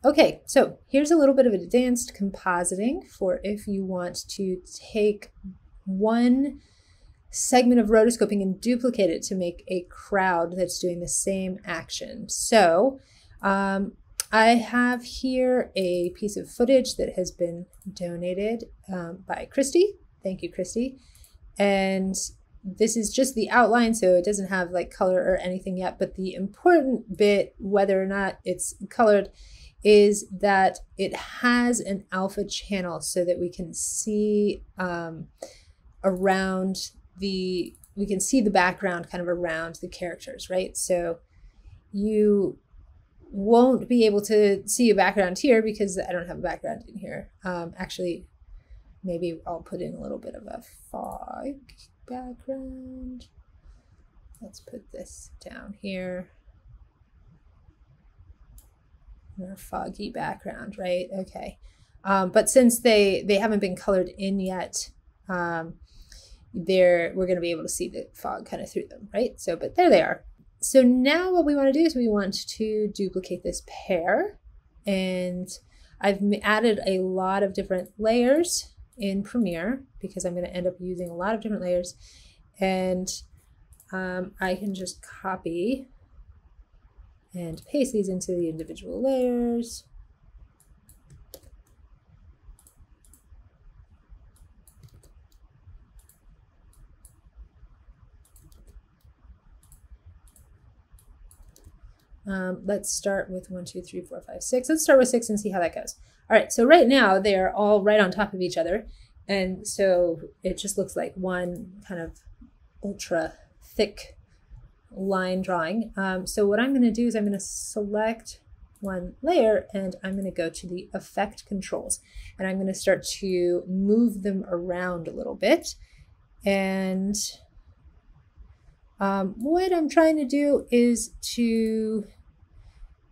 Okay, so here's a little bit of advanced compositing for if you want to take one segment of rotoscoping and duplicate it to make a crowd that's doing the same action. So I have here a piece of footage that has been donated by Christy. Thank you, Christy. And this is just the outline, so it doesn't have like color or anything yet, but the important bit, whether or not it's colored, is that it has an alpha channel so that we can see around we can see the background kind of around the characters, right? So you won't be able to see a background here because I don't have a background in here. Actually, maybe I'll put in a little bit of a fog background. Let's put this down here. Our foggy background, right? Okay. But since they haven't been colored in yet, we're going to be able to see the fog kind of through them, right? So, but there they are. So now what we want to do is we want to duplicate this pair, and I've added a lot of different layers in Premiere because I'm going to end up using a lot of different layers, and I can just copy and paste these into the individual layers. Let's start with 1, 2, 3, 4, 5, 6. Let's start with 6 and see how that goes. All right, so right now they are all right on top of each other. And so it just looks like one kind of ultra thick line drawing. So what I'm going to do is I'm going to select one layer and I'm going to go to the effect controls and I'm going to start to move them around a little bit. And what I'm trying to do is to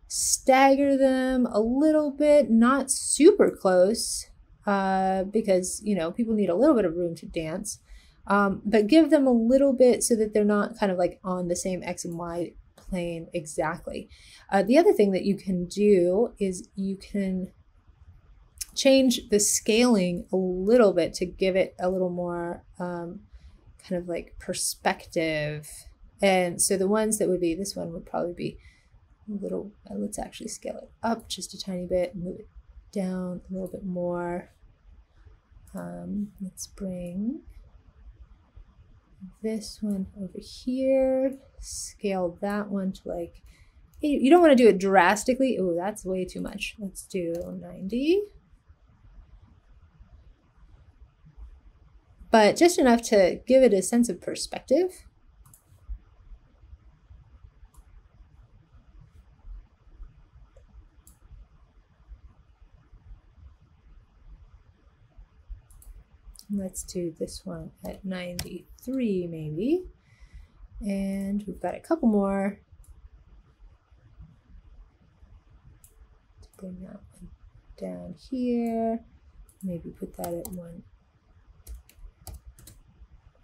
stagger them a little bit, not super close, because, you know, people need a little bit of room to dance, but give them a little bit so that they're not kind of like on the same X and Y plane exactly. The other thing that you can do is you can change the scaling a little bit to give it a little more kind of like perspective. And so the ones that would be, this one would probably be a little, let's actually scale it up just a tiny bit, move it down a little bit more. Let's bring this one over here, scale that one to like, you don't want to do it drastically. Oh, that's way too much. Let's do 90. But just enough to give it a sense of perspective. Let's do this one at 93 maybe. And we've got a couple more. Let's bring that one down here. Maybe put that at 1.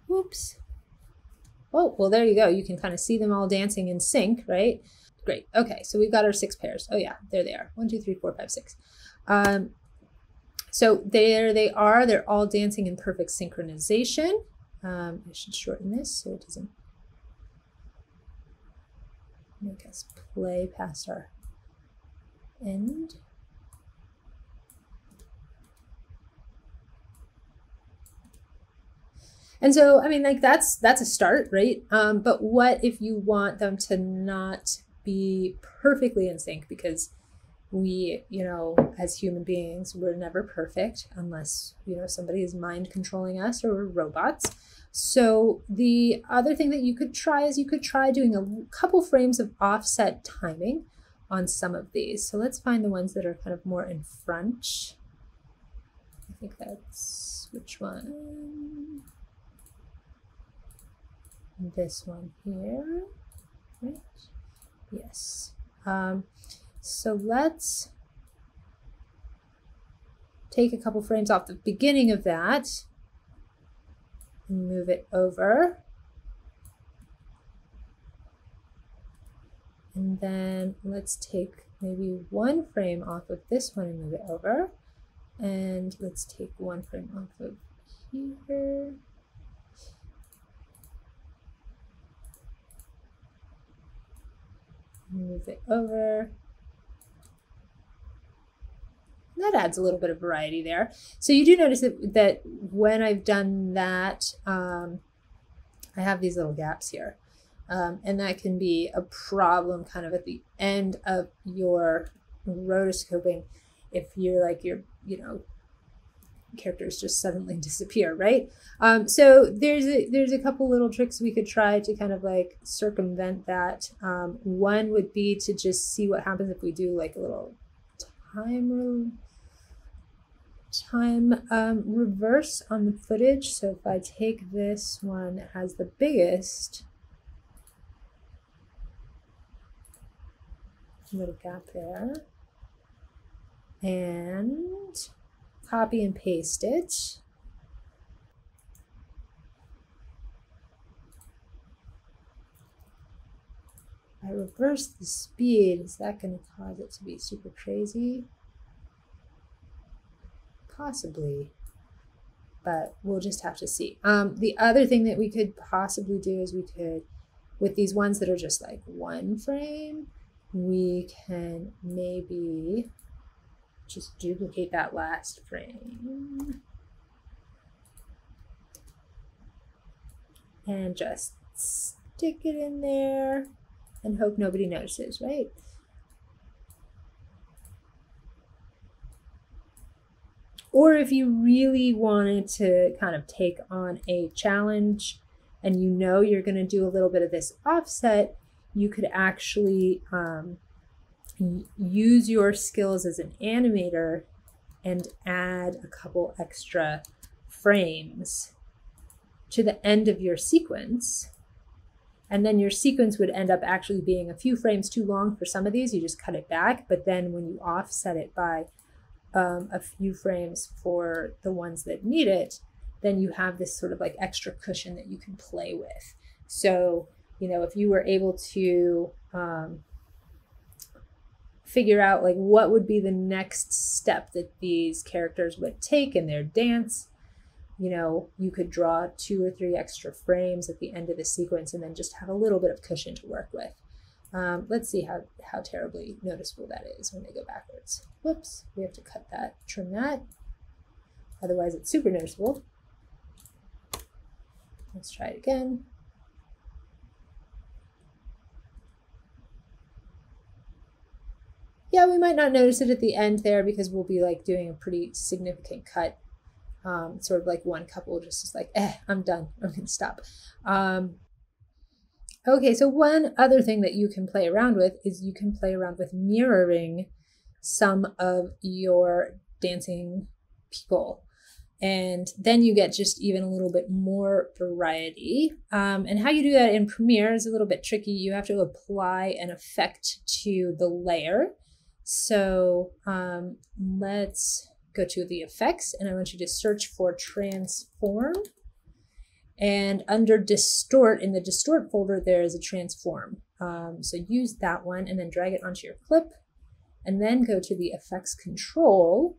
Whoops. Oh, well, there you go. You can kind of see them all dancing in sync, right? Great. Okay, so we've got our 6 pairs. Oh yeah, there they are. 1, 2, 3, 4, 5, 6. So there they are. They're all dancing in perfect synchronization. I should shorten this so it doesn't make us play past our end. And so, I mean, like that's a start, right? But what if you want them to not be perfectly in sync? Because we, you know, as human beings, we're never perfect unless, you know, somebody is mind controlling us or we're robots. So the other thing that you could try is you could try doing a couple frames of offset timing on some of these. So let's find the ones that are kind of more in front. I think that's, which one? This one here, right? Yes. So let's take a couple frames off the beginning of that and move it over. And then let's take maybe one frame off of this one and move it over. And let's take one frame off of here. Move it over. That adds a little bit of variety there. So you do notice that when I've done that, I have these little gaps here. And that can be a problem kind of at the end of your rotoscoping if you're like, you know, characters just suddenly disappear, right? So there's a couple little tricks we could try to kind of like circumvent that. One would be to just see what happens if we do like a little time reverse on the footage. So if I take this one that has the biggest little gap there and copy and paste it. I reverse the speed. Is that going to cause it to be super crazy? Possibly, but we'll just have to see. The other thing that we could possibly do is we could, with these ones that are just like one frame, we can maybe just duplicate that last frame and just stick it in there and hope nobody notices, right? Or if you really wanted to kind of take on a challenge and you know you're going to do a little bit of this offset, you could actually use your skills as an animator and add a couple extra frames to the end of your sequence. And then your sequence would end up actually being a few frames too long for some of these. You just cut it back. But then when you offset it by a few frames for the ones that need it, then you have this sort of like extra cushion that you can play with. So, you know, if you were able to figure out like what would be the next step that these characters would take in their dance, you know, you could draw 2 or 3 extra frames at the end of the sequence and then just have a little bit of cushion to work with. Let's see how terribly noticeable that is when they go backwards. Whoops, we have to cut that, trim that. Otherwise it's super noticeable. Let's try it again. Yeah, we might not notice it at the end there because we'll be like doing a pretty significant cut. Sort of like one couple just is like, I'm done, I'm gonna stop. Okay, so one other thing that you can play around with is you can play around with mirroring some of your dancing people. And then you get just even a little bit more variety. And how you do that in Premiere is a little bit tricky. You have to apply an effect to the layer. So let's go to the effects and I want you to search for transform. And under distort, in the distort folder, there is a transform. So use that one and then drag it onto your clip and then go to the effects control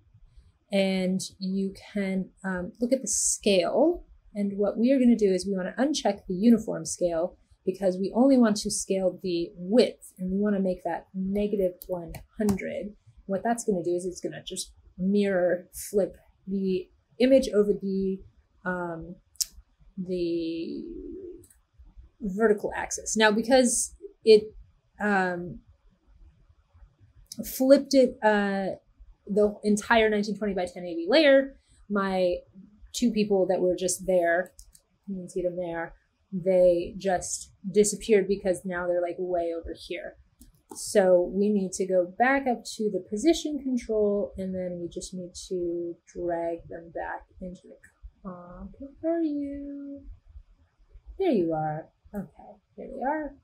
and you can look at the scale. And what we are going to do is we want to uncheck the uniform scale because we only want to scale the width and we want to make that -100. What that's going to do is it's going to just mirror flip the image over the vertical axis. Now, because it flipped it the entire 1920 by 1080 layer, my 2 people that were just there, you can see them there, they just disappeared because now they're like way over here. So we need to go back up to the position control and then we just need to drag them back into the comp. Where are you? There you are. Okay, there they are.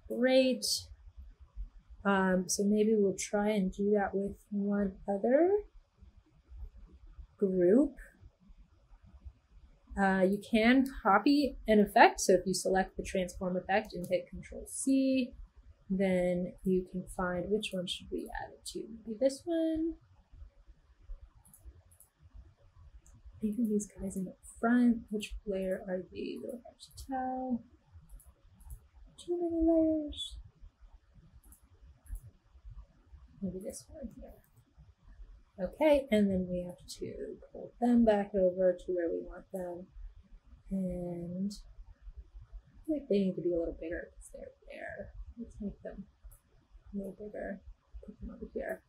Great. So maybe we'll try and do that with one other group. You can copy an effect. So if you select the transform effect and hit Control C, then you can find which one should we add it to. Maybe this one. Maybe these guys in the front. Which layer are these? It's hard to tell. Too many layers. Maybe this one here. Okay, and then we have to pull them back over to where we want them. And I feel like they need to be a little bigger because they're there. Let's make them a little bigger. Put them over here.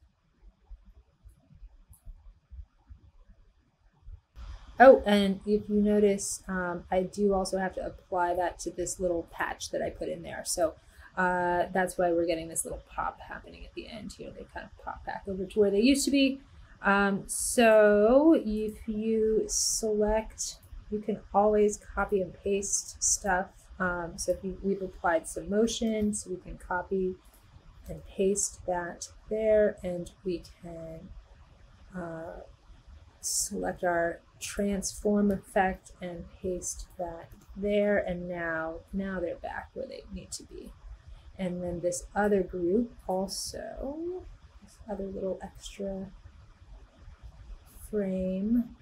Oh, and if you notice, I do also have to apply that to this little patch that I put in there. So that's why we're getting this little pop happening at the end here. They kind of pop back over to where they used to be. So if you select, you can always copy and paste stuff. So if we've applied some motion, so we can copy and paste that there, and we can select our transform effect and paste that there, and now they're back where they need to be. And then this other group also, this other little extra frame.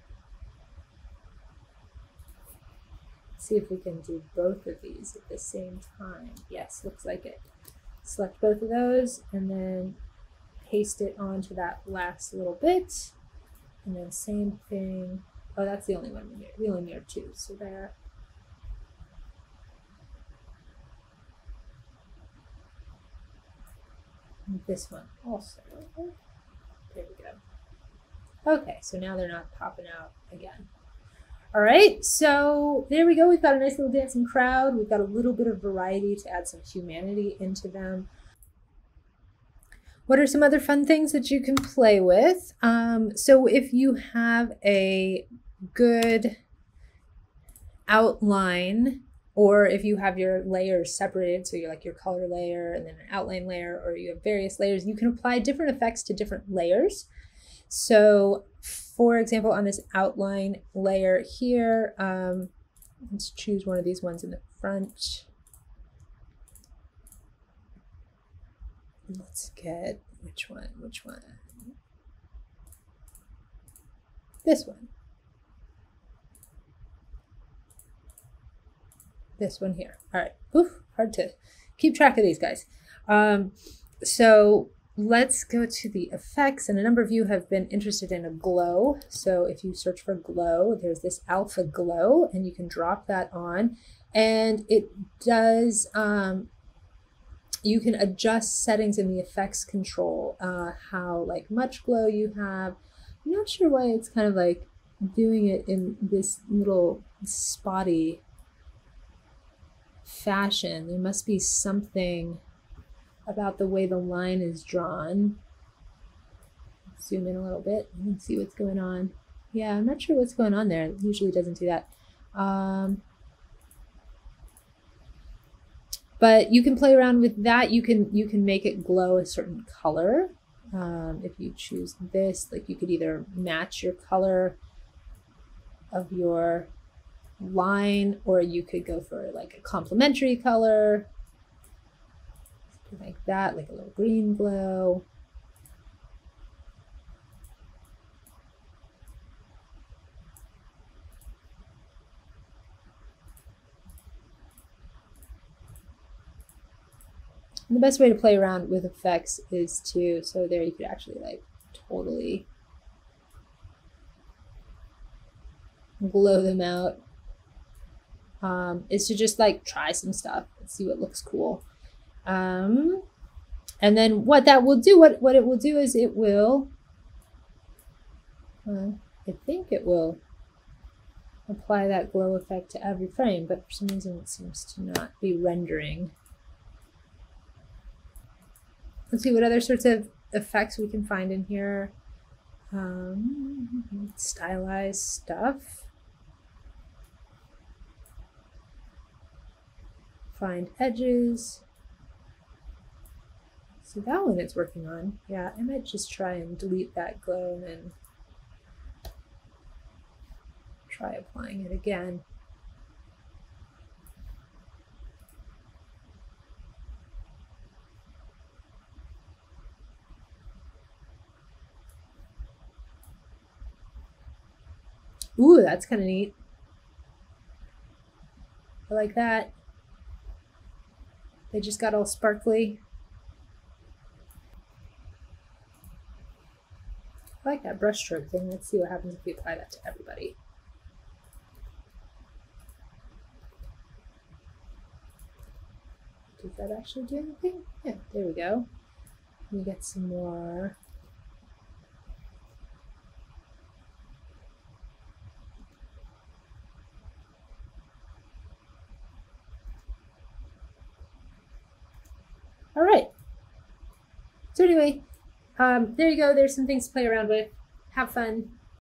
See if we can do both of these at the same time. Yes, looks like it. Select both of those and then paste it onto that last little bit. And then same thing. Oh, that's the only one we mirrored. We only mirrored two, so there. And this one also. There we go. Okay, so now they're not popping out again. All right, so there we go. We've got a nice little dancing crowd. We've got a little bit of variety to add some humanity into them. What are some other fun things that you can play with? So if you have a good outline, or if you have your layers separated, so you're like your color layer and then an outline layer, or you have various layers, you can apply different effects to different layers. So for example, on this outline layer here, let's choose one of these ones in the front. Let's get, which one? This one. This one here. All right. Oof, hard to keep track of these guys. So let's go to the effects, and a number of you have been interested in a glow. So if you search for glow, there's this alpha glow, and you can drop that on, and it does, you can adjust settings in the effects control, how like much glow you have. I'm not sure why it's kind of like doing it in this little spotty fashion. There must be something about the way the line is drawn. Zoom in a little bit and see what's going on. Yeah, I'm not sure what's going on there. It usually doesn't do that. But you can play around with that. You can make it glow a certain color. If you choose this, like you could either match your color of your line, or you could go for like a complementary color, like that, like a little green glow. And the best way to play around with effects is to, so there you could actually like totally glow them out, is to just like try some stuff and see what looks cool. And then what that will do, what it will do is it will, I think it will apply that glow effect to every frame, but for some reason it seems to not be rendering. Let's see what other sorts of effects we can find in here. Stylized stuff. Find edges. So that one it's working on. Yeah, I might just try and delete that glow and then try applying it again. Ooh, that's kind of neat. I like that. They just got all sparkly. I like that brushstroke thing. Let's see what happens if we apply that to everybody. Does that actually do anything? Yeah, there we go. We get some more. All right. So anyway, there you go. There's some things to play around with. Have fun.